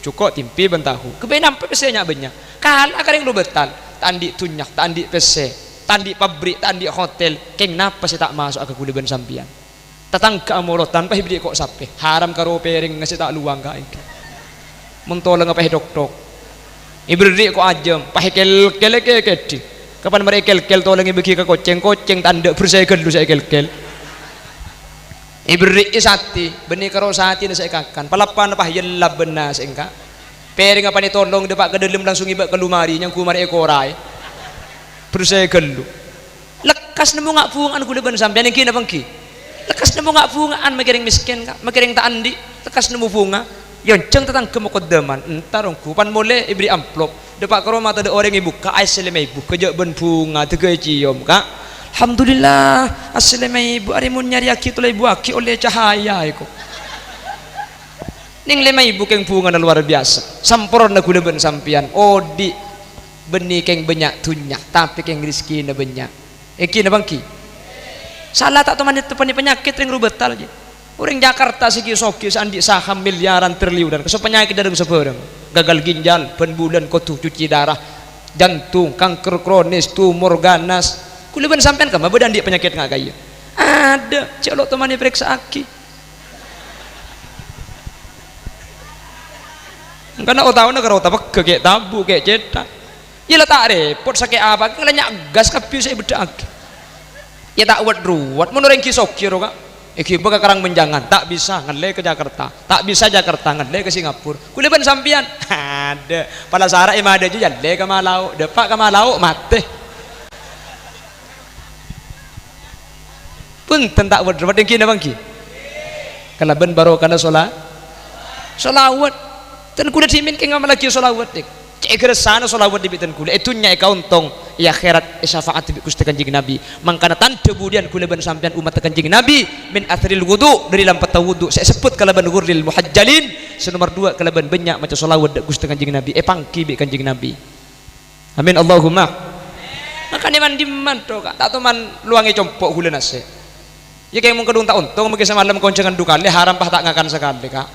cukup timpi bentahu kebain apa pesennya banyak kalah karing lo betal tandi tunyak tandi pese tandi pabrik tandi hotel keng napa sih tak masuk ke kuliban sampian tetangga amoro tanpa hibri kok sape haram karo piring ngasih tak luang ka iki mentolong apa dok ibri kok ajam pahekel keleke kedi kapan mereka kel tolong bagi ke koceng tanda bersegel lu saya kel ibri isati benih karo sati saya kakan palapan apa yella benas engka piring apa ni tolong depak ke dalam langsung ibak ke lumari yang kumari ekorai bersegel lu lek lekas nemu ngak bungaan kula ben sampean iki napa ki lekas nemu ngak bungaan makiring miskin kak makiring tak andi lekas nemu bunga yonceng tentang kemukodaman entar kupan mulai ibri amplop depak ke rumah ada orang ibu ka aslema ibu kejak ben bunga tege cium kak alhamdulillah aslema ibu ari mun nyari aki tulai ibu aki oleh cahaya iku ning lema ibu keng bunga luar biasa sampurna kula ben sampean odi benih keng banyak tunyak tapi keng rezeki na banyak iki na bangki salah tak teman itu penyakit ring rubetal je orang Jakarta segi soki sandi saham miliaran triliunan keso penyakit dari seberang gagal ginjal penbulan kotuh cuci darah jantung kanker kronis tumor ganas kuliban sampean kama bedan dia penyakit nggak kaya ada celok teman periksa aki karena otak negara otak kayak tabu kayak cetak ya lah tak repot sakit apa ngelenyak gas kapiu saya bedak ya tak buat ruwet menurut kisok kiro kak iki baka karang menjangan tak bisa ngele ke Jakarta tak bisa Jakarta ngele ke Singapura kuliban sampian ada pada sara ima ada aja le ke Malau depak ke Malau mate pun tentak buat ruwet yang kina bangki kalau ben baru karena solawat dan kuda simin ke ngamal lagi solawat dik cek sana solawat di bitan kuda itu nyai kauntong ya akhirat syafaat di Gusti Kanjeng Nabi mangkana tanda budian kula ban sampean umat Kanjeng Nabi min athril wudu dari lampata wudu saya sebut kalaban ghurril muhajjalin senomor 2 kalaban banyak macam solawat Gusti Kanjeng Nabi pangki bi Kanjeng Nabi amin Allahumma makanya mandi manto kak tak man luangi compok kula nase ya kayak mung kedung tak untung mungkin semalam koncengan dukale haram pah tak ngakan sekali kak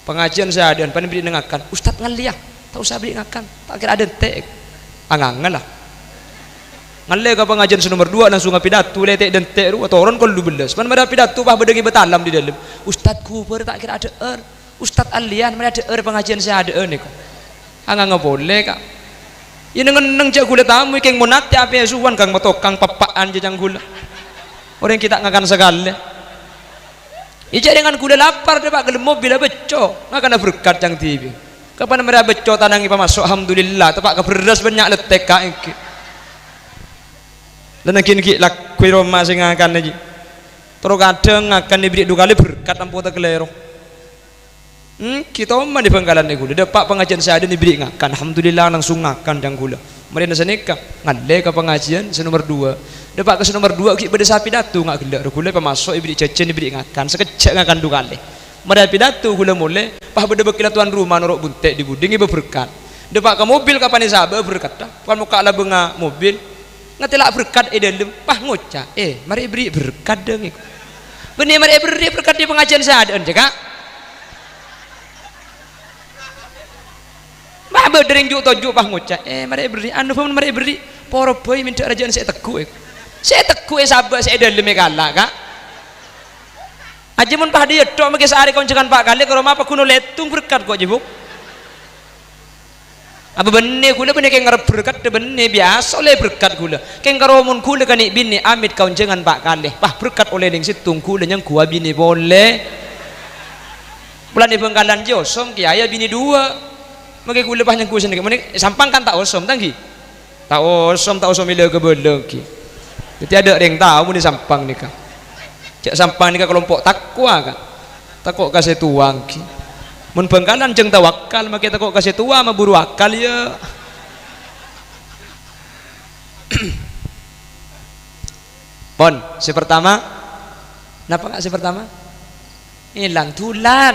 pengajian saya ada pan beri ngakan ustaz ngaliah tak usah beri ngakan tak kira ada tek angangan lah ngalle ka pengajian nomor 2 langsung pidato letek dan tek atau orang kalau 12 pan ada pidato pah bedengi betalam di dalam ustaz kuber tak kira ada ustaz alian mana ada pengajian saya ada ni kok angang boleh kak ini ngeneng cak gula tamu keng monat ya apa suwan kang matokang papaan jajang gula orang kita ngakan segala ija dengan gula lapar dia pak gelem mobil beco ngakan berkat yang TV kapan mereka beco tanangi pamasuk alhamdulillah tepak ke beras banyak letek kak iki dan kini lakui Roma sing akan aja terus kadang akan diberi 2 kali berkat ampuh tak kelero kita omah di Bangkalan gula depak pengajian saya ada diberi ngakan alhamdulillah langsung ngakan dan gula mereka senika ngalle ke pengajian nomor 2 depak ke nomor 2 kita pada sapi datu ngak gelak gula pemasuk diberi cecen diberi ngakan sekejap ngakan 2 kali mereka pidato gula mulai pah beda bekila tuan rumah norok buntek di buding ibu berkat depak ke mobil kapan isaba berkat dah kan muka lah benga mobil ngatelak berkat dalam pah ngocak mari beri berkat deng benih mari beri berkat di pengajian saya ada kak mah berdering juk tojuk pah ngocak mari beri anu pun mari beri poro boy minta rajaan saya teguh sabar saya dalam kalah kak aja mun pah dia tok magi sehari koncengan pak kali ke rumah apa kuno letung berkat kok jibuk apa benih gula benih kayak ngarep berkat benih biasa oleh berkat gula kayak ngaromun gula kan bini amit kau jangan pak kali pah berkat oleh ning situng gula yang gua bini boleh bulan di Bangkalan josom kiai bini 2 magi gula pah yang gua sendiri mending sampang kan tak osom tanggi tak osom ile ke beleki jadi ada yang tahu di sampang nikah cak sampang nikah kelompok takwa kak takut kasih tuang ki mun Bangkalan jeng tawakal maka kita kok kasih tua mah buru akal ya pon si pertama napa kak si pertama hilang tulat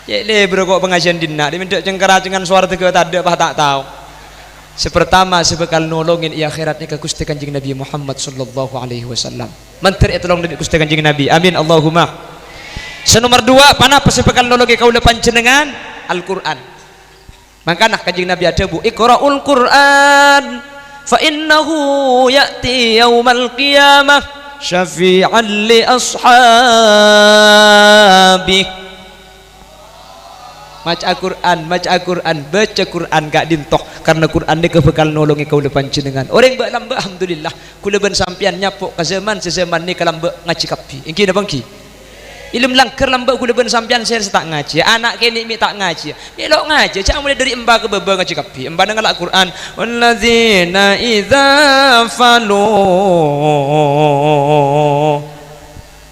ya le bro kok pengajian dina diminta cengkeracengan suara tega tak ada apa tak tahu si pertama si bekal nolongin ia akhiratnya ke Gusti Kanjeng Nabi Muhammad sallallahu alaihi wasallam menteri tolong dari Gusti Kanjeng Nabi amin Allahumma senomor 2 panah pesepekal nologi kaula panjenengan Al-Quran makanya Kanjeng Nabi ada bu iqra'ul Quran fa innahu ya'ti yaumal qiyamah syafi'an li ashabi maca Quran baca Quran gak dintoh karena Quran ini kebekal nolongi kaula panjenengan orang mbak lambak alhamdulillah kula ben sampian nyapuk ke zaman sezaman ni kalambak ngaji kapi ingki na bangki ilmu langker lambak kula ben sampean saya tak ngaji anak kene mi tak ngaji melok ngaji cak mulai dari emba ke bebe ngaji kapi emba nang Al-Qur'an wallazina idza falu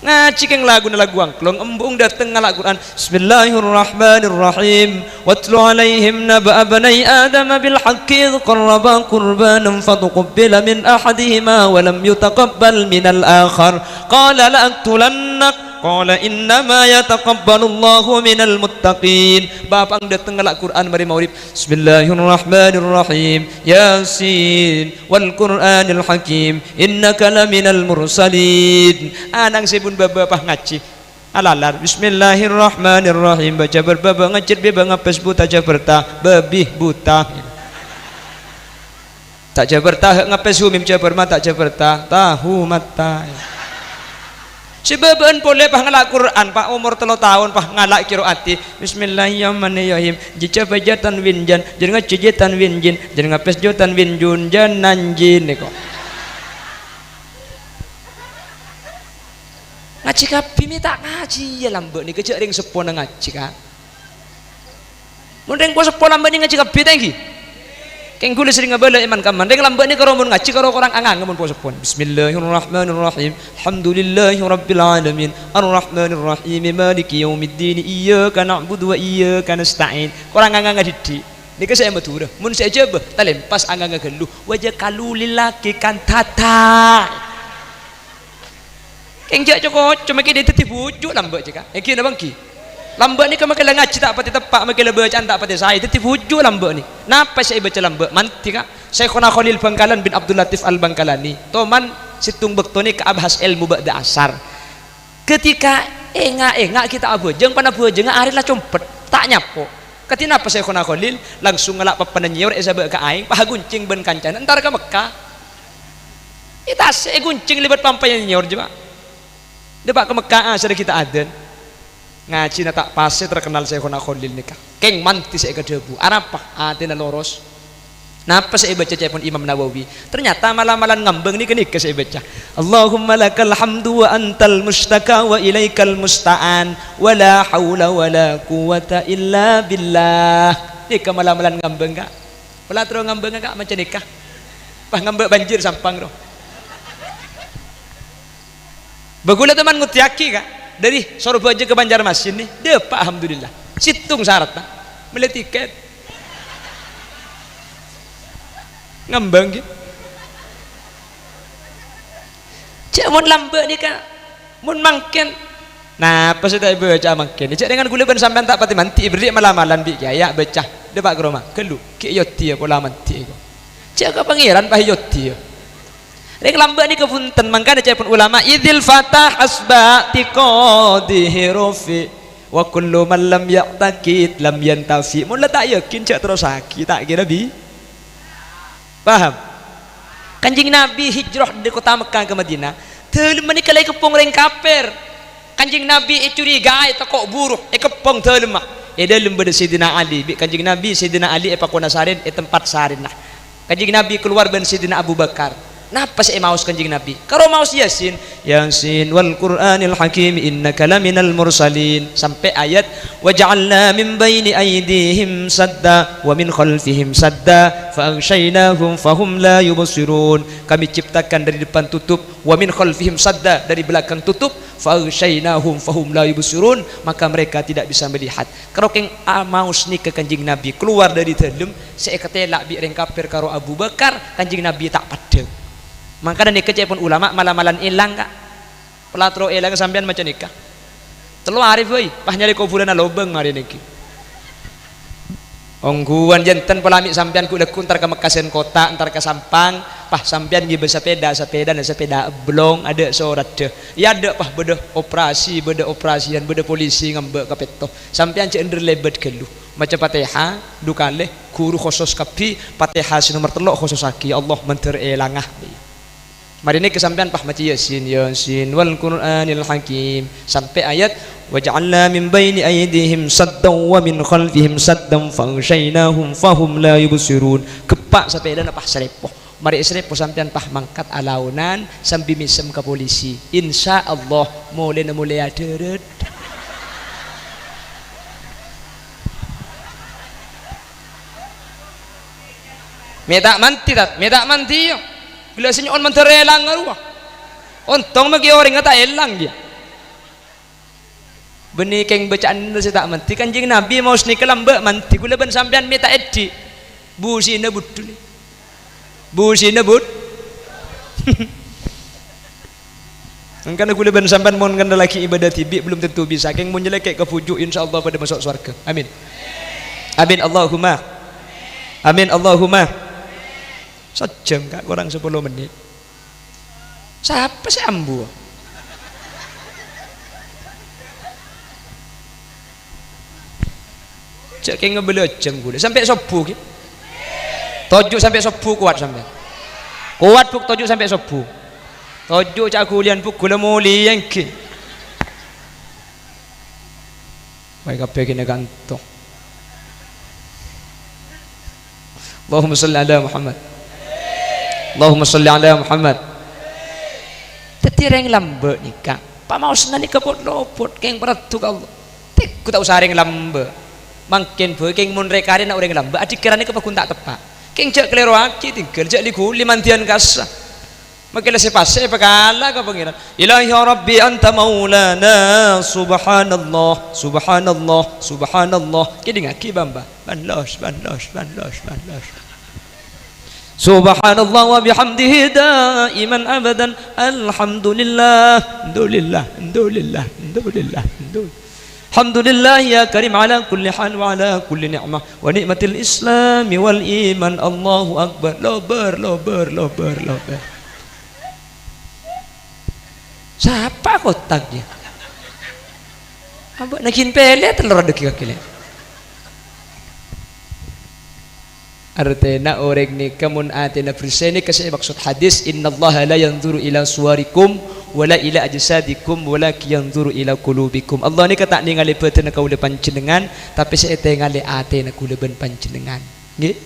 ngaji keng lagu angklong embung dateng ngal Al-Qur'an bismillahirrahmanirrahim watlu alaihim naba bani adam bil haqqi qarraba qurbanan fatuqbila min ahadihima wa lam yutaqabbal min al-akhar qala la aqtulannak qala innama yataqabbalullahu minal muttaqin bapak dateng ngal Al-Qur'an mari maulid bismillahirrahmanirrahim yasin wal qur'anil hakim innaka laminal mursalin anang sebun bapak ngaji alalar bismillahirrahmanirrahim baca berbaba ngajit beba ngapes buta jaberta babih buta tak jaberta ngapes humim jaberma tak jaberta tahu mata sebabun boleh pah ngalak Quran pak umur 3 tahun pah ngalak qiraati bismillahirrahmanirrahim jica bajatan winjan jeung ngacijetan winjin jeung ngapes jotan winjun jananjin niko ngaji kapi minta ngaji ya lambek niki cek ring sepona ngaji ka mun ring po sepona lambek ni ngaji kapi tangki keng kula sering ngabala iman kaman ring lambek ni karo mun ngaji karo orang angang mun po sepon bismillahirrahmanirrahim alhamdulillahi rabbil alamin arrahmanir rahim maliki yaumiddin iyyaka na'budu wa iyyaka nasta'in orang angang ngadi nika saya matura mun saya jebah talempas angang gelu wajah kalulilaki kan tata keng jak cokot cuma kita titip wujud lambek jika iki na bangki lambek ni kama kala ngaji tak pati tepak makala bacaan tak pati saya titip wujud lambek ni napa saya baca lambek manti ka Syekhuna Khalil Bangkalan bin Abdul Latif Al Bangkalani toman situng bekto ni kaabhas ilmu ba'da asar ketika enga kita abojeng pana bojeng arilah compet tak nyapo ketina apa Syekhuna Khalil langsung ngelak papan nyiur esabe ka aing pahaguncing ben kancan entar ka Mekah itas guncing libat pampai nyiur juga depak ke Mekah sudah kita aden ngaji na tak pasti terkenal Syekhuna Khalil nikah keng manti saya kedebu arapah atina loros napa saya baca cepon Imam Nawawi ternyata malam-malam ngambeng ni kenik saya baca Allahumma lakal hamdu wa antal mustaka wa ilaikal musta'an wa la hawla wa la quwata illa billah nikah malam-malam ngambeng kak wala terus ngambeng kak macam nikah pah ngambek banjir sampang roh bagula teman ngutiaki kak dari Sorbaja ke Banjarmasin nih depak alhamdulillah situng syaratnya beli tiket ngembang gitu cak mun lambek nih kak mun mangken nah pas saya baca mangken cak dengan gula ban sampean tak pati manti beri malam-malam bi ya baca depak ke rumah kelu ki yoti ya pola manti cak ke pangeran pah yoti ya rek lambek ni kepunten mangkana cak pun ulama idzil fatah asba tiqadihi rufi wa kullu man lam ya'taqid lam yantafi mun la tak yakin cak terus sakit tak kira bi paham kanjing Nabi hijrah dari kota Mekah ke Madinah telem ni kalai kepong reng kafir kanjing Nabi curiga takok buruk kepong telem dalem bade Sayyidina Ali kanjing Nabi Sayyidina Ali pakona sarin tempat sarin nah kanjing Nabi keluar ben Sayyidina Abu Bakar napa sih maus kanjing Nabi karo maus Yasin wal Qur'anil hakim innaka laminal mursalin sampai ayat waja'alna min baini aydihim sadda wa min khalfihim sadda fa'aghshaynahum fahum la yubsirun kami ciptakan dari depan tutup wa min khalfihim sadda dari belakang tutup fa'aghshaynahum fahum la yubsirun maka mereka tidak bisa melihat karo keng maus ni ke kanjing Nabi keluar dari dalam saya ketelak bi reng kafir karo Abu Bakar kanjing Nabi tak padeng makanya nikah cepon ulama malam-malam ilang kak pelatro ilang sampean macam nikah telu arif woi pah nyari kuburan lobeng hari niki ongguan jantan pelamik sampean ku lekun antar ke Mekasen kota antar ke Sampang pah sampean gi sepeda blong ada sorat deh ya ada pah beda operasian beda polisi ngambek kapeto sampean cek ender lebet gelu macam Fatihah dukale guru khusus kapi Fatihah nomor 3 khusus aki Allah menter elangah mari ini kesampean pah maci Yasin wal Qur'anil hakim sampai ayat waja'alna min baini aydihim saddan wa min khalfihim saddan faghshaynahum fahum la yubsirun kepak sampai dan pah selepoh mari isri po sampean pah mangkat alaunan sambil misem ke polisi insya Allah mulai deret Meta manti yo. Bila sinyo on manterelang ngaruah. Ontong magi orang ngata elang dia. Benih keng bacaan itu tak manti kanjing Nabi mau seni kelambak manti gula ben sampean meta edi. Busina budul. Busina bud. Angkana gula ben sampean mau nganda laki ibadah tibi belum tentu bisa. Keng mun jelek ke fujuk insyaallah pada masuk surga. Amin. Amin Allahumma. Amin Allahumma. Sejam kak kurang 10 menit. Siapa sih ambu? Cek kayak ngebeli jam gula sampai subuh gitu. Tojuk sampai subuh kuat sampai. Kuat buk tojuk sampai subuh. Tojuk cak kulian buk gula muli yang ki. Baik apa kena gantung. Allahumma salli ala Muhammad. Allahumma salli ala Muhammad. Tetireng lambe nikah. Pak mau senang nikah pot lopot keng peratu ka Allah. Tek ku tak usah reng lambe. Mangkin boy keng mun rekare nak ureng lambe adik kirane kepakun tak tepak. Keng cek kelero aki tinggal cek liku limantian kasa. Makanya sepase pekala ka pangeran. Ilahi Rabbi anta maulana subhanallah subhanallah subhanallah. Kidi ngaki bamba. Banlos. Subhanallah wa bihamdihi daiman abadan alhamdulillah alhamdulillah ya karim ala kulli hal wa ala kulli ni'mah wa ni'matil islam wal iman Allahu akbar lober siapa kotaknya abak nakin pelet telur ada kaki artinya orang ni kamun atina berseni kasih maksud hadis innallaha la yanzuru ila suwarikum wala ila ajsadikum walakin yanzuru ila qulubikum. Allah ni kata ningali betena kaula panjenengan tapi saya ningali atina kaula ben panjenengan nggih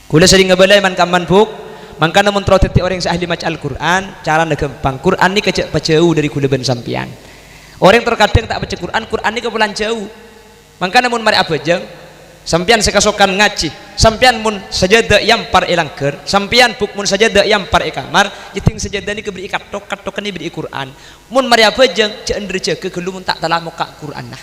kula sering ngabalai man kaman buk mangkana mun troteti orang ahli maca Al-Qur'an cara gampang Qur'an ni kecek jauh dari kula ben sampean orang terkadang tak baca Qur'an ni kepulan jauh mangkana mun mari abajeng sampian sekasokan ngaji sampian mun sajadah yang par elangker sampian puk mun sajadah yang par kamar jiting sajadah ni keberi katok ni beri Quran mun mari apa jeng ceender ceke kelum tak talah muka Quran nah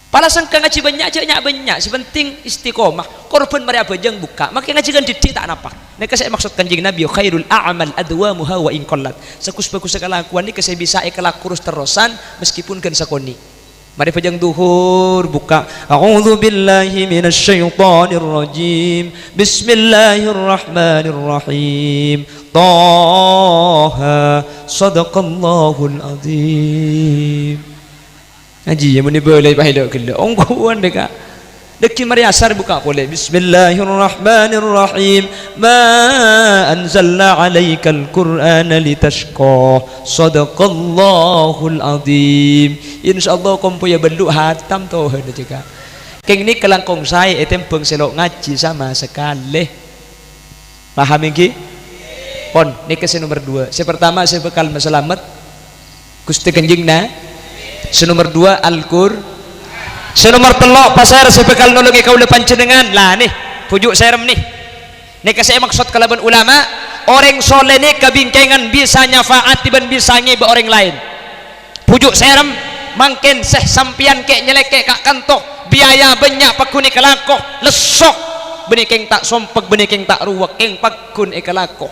pala sangka ngaji banyak sepenting istiqomah korban mari apa jeng buka maka ngaji kan didik tak napa nek saya maksud kanjeng Nabi khairul a'mal adwamuha wa in qallat sakus-bagus kelakuan ni saya bisa kurus terusan meskipun kan sakoni. Mari pajang duhur buka a'udzu billahi minasy syaithanir rajim bismillahirrahmanirrahim Taha sadaqallahul azim ngaji yang muni boleh pahala kela ongkuan deka deki mari asar buka boleh bismillahirrahmanirrahim ma anzalna alaikal qur'ana litashqa sadaqallahul azim insyaallah kompo ya beluk hatam toh ada juga keng ni kelangkong saya etempeng selok ngaji sama sekali paham iki pon ni kese nomor 2 saya pertama saya bekal selamat Gusti Kanjeng na nomor 2 Al-Qur'an senomor telok pasar sebekal nolongi kaula panjenengan lah nih pujuk serem nih kasih maksud kalaban ulama orang soleh nih kebingkengan bisa nyafaat dan bisa ngiba orang lain pujuk serem mangken seh sampian kek nyeleke kak kantok biaya banyak pakuni kelako lesok benih keng tak sompek benih keng tak ruwak keng pakun ekalako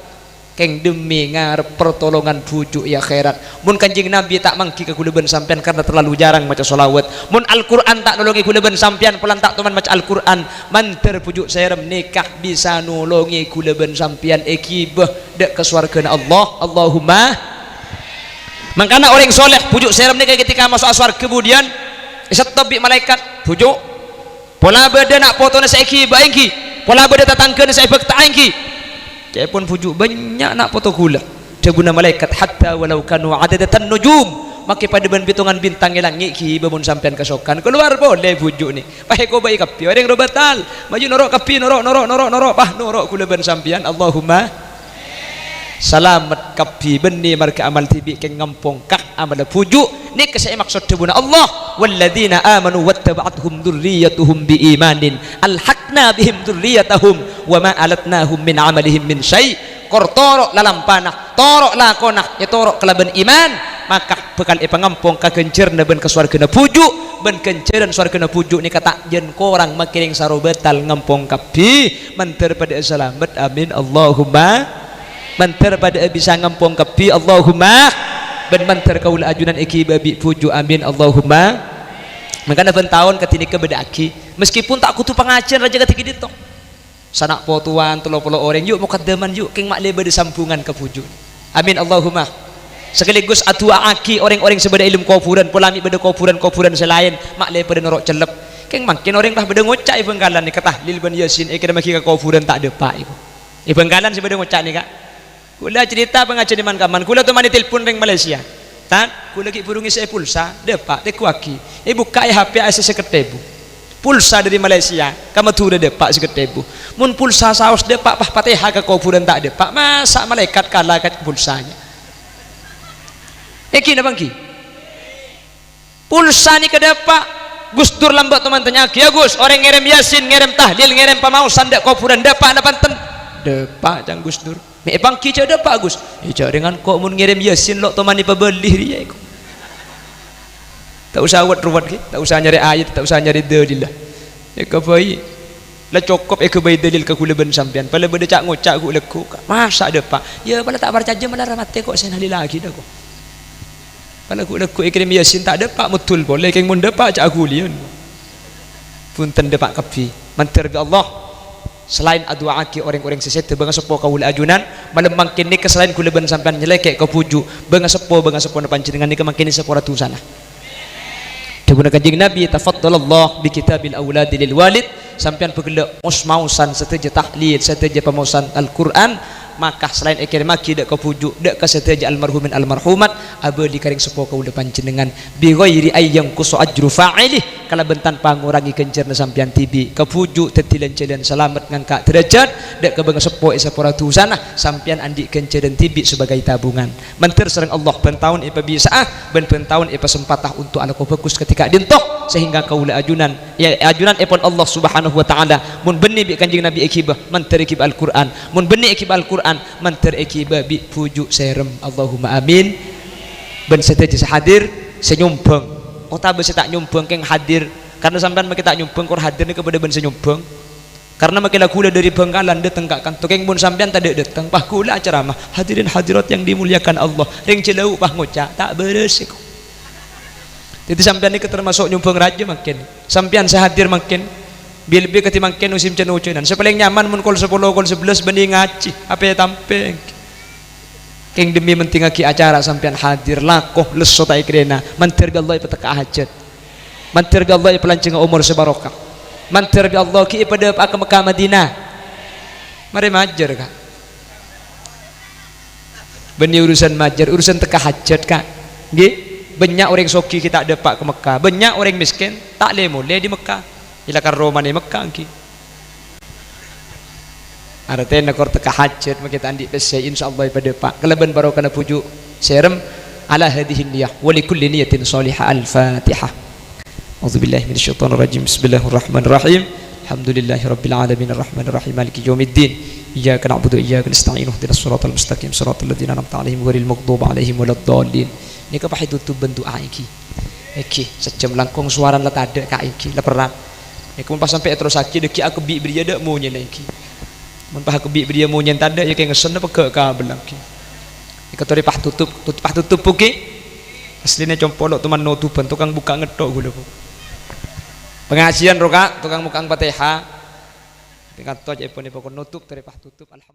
keng demi ngarep pertolongan bujuk ya khairat mun kanjeng Nabi tak mangki ke kuleben sampean karena terlalu jarang maca solawat mun Al-Quran tak nolongi kuleben sampean pelan tak teman maca Al-Quran manter pujuk serem nikah bisa nolongi kuleben sampean ekibah dek ke surga Allah Allahumma makanya orang soleh pujuk serem nikah ketika masuk surga kemudian isat tabi malaikat pujuk pola beda nak potona saya ekibah engki pola beda tatangkeun saya bekta engki pun pujuk banyak nak foto gula dia guna malaikat hatta walau kanu adadatan nujum maki pada ben bitungan bintang langit ki bamun sampean kesokan keluar boleh pujuk ni pahe ko baik kapi orang ro batal maju norok kapi norok pah norok kula ben sampean Allahumma selamat kapi benni marka amal tibi ke ngampung kah amal pujuk ni kesai maksud tebuna Allah walladzina amanu wattaba'athum dzurriyyatuhum biimanin alhaqna bihim dzurriyyatahum wa ma alatnahum min amalihim min syai' kortorok lalam panah torok lakonah ya torok kelaban iman maka bekal pengampung ka kencerna ben kesuarkeuna pujuk ben kenceran suarkeuna pujuk ni kata jen korang makiring saro betal ngampung kapi menter pada selamat amin Allahumma menter pada bisa ngampung kapi Allahumma ben menter kaula ajunan iki babi pujuk amin Allahumma makana ben taun ketika bedaki meskipun tak kutu pengajian raja ketika ditok sanak potuan 30 orang yuk mukaddaman yuk keng mak leba disambungan ke pujuk amin Allahumma sekaligus atua aki orang-orang sebeda ilmu kufuran polami beda kufuran selain mak leba norok celep keng makin orang lah beda ngocak ibenggalan ni kata lil ban yasin ikira maki ka kufuran tak depa iku ibenggalan sebeda ngocak ni kak kula cerita pengajian di man kula tu mani telepon ring Malaysia tan kula ki burungi saya pulsa depa teku aki ibu kai HP asa seketebu pulsa dari Malaysia kamu tuh udah depak seketebu mun pulsa saus depak pah Fatihah ke kuburan tak depak masa malaikat kalah kat pulsanya kina bangki pulsa ni ke depak Gus Dur lambat teman tanya ya Gus orang ngirim yasin ngirim tahlil ngirim pamausan dek kuburan depak panten depak jang Gus Dur me bangki cak depak Gus cak dengan kok mun ngirim yasin lo teman ni pebelih dia iku tak usah ruwet ki tak usah nyari ayat tak usah nyari dalil lah ka bayi la cukup ke bayi dalil ke kula ben sampean pala beda cak ngocak ku leku masa depak ya pala tak percaya malah ramate kok senali lagi dah kok pala ku leku ikrim yasin tak depak betul boleh keng mun depak cak aku lian punten depak kapi mantir bi Allah selain adua aki orang-orang seset banga sepo kaula ajunan malam mangkin ni selain kula ben sampean nyelekek ke puju banga sepo na panjenengan ni mangkin sepora tu sana Dibuna kanjeng Nabi tafaddalallah bi kitabil auladi lil walid sampean pegelak mausan seteja tahlil seteja pemausan Al-Qur'an maka selain ekir maki dak kepujuk dak ka seteja almarhumin almarhumat abdi karing sepo kaula panjenengan bi ghairi ayyang kusu ajru fa'ilih kala bentan pangurangi kencerna sampean tibi kepujuk tetilan celian selamat ngangkat derajat dak kebenga sepo sepora tu sana sampean andi kenceran tibi sebagai tabungan mentir sareng Allah ben taun ipa bisa ben taun ipa sempatah untuk ala fokus ketika dintoh sehingga kaula ajunan ya ajunan ipon Allah Subhanahu wa taala mun benih bi kanjeng Nabi ekibah mentir ekib Al-Qur'an mun benih ekib Al-Qur'an mentir ekibah bi pujuk serem Allahumma amin ben seteja hadir senyumpeng kota besi tak nyumpeng keng hadir karena sampean maki tak nyumpeng kor hadir ni kepada ben senyumpeng karena maki kula dari Bengkalan dateng kak kantor keng mun sampean tadi dateng pah kula ceramah hadirin hadirat yang dimuliakan Allah ring celau pah ngocak tak beres iku jadi sampean ni termasuk nyumpeng raja makin sampean sehadir makin lebih ketimangkin usim cenucunan sepaling nyaman mun kol 10 kol 11 bening ngaji apa ya tampeng keng demi mentingaki acara sampean hadir lakoh leso ta ikrena mantir bi Allah petaka hajat mantir bi Allah pelanceng umur sebarokah mantir bi Allah ki pada ke Mekah Madinah mari majer kak beni urusan majer urusan teka hajat kak nggih banyak orang soki kita depak ke Mekah banyak orang miskin tak le mulai di Mekah ilakan Roma ni Mekah ki artinya nakor teka hajat makita andi pesai insyaallah pada pak keleban baru kana pujuk serem ala hadhihi niyah wa likulli niyatin salihah al-fatihah auzubillahi minasyaitonir rajim bismillahirrahmanirrahim alhamdulillahi rabbil alamin arrahmanir rahim maliki yaumiddin iyyaka na'budu wa iyyaka nasta'in ihdinas siratal mustaqim siratal ladzina an'amta 'alaihim ghairil maghdubi 'alaihim waladdallin ni ka pahidutu bentuk iki sejam langkung suara la tade ka iki la perat ya kemudian pas sampai terus sakit deki aku bi beria dak mau nyen iki mun pah aku bi beria mau nyen tanda ya kayak ngesen apa ke kabel lagi ikatori pah tutup puki aslinya compolok teman nutupan tukang buka ngedok gula bu pengajian roka tukang buka Fatihah tingkat tu aja pun nutup tori pah tutup alhamdulillah.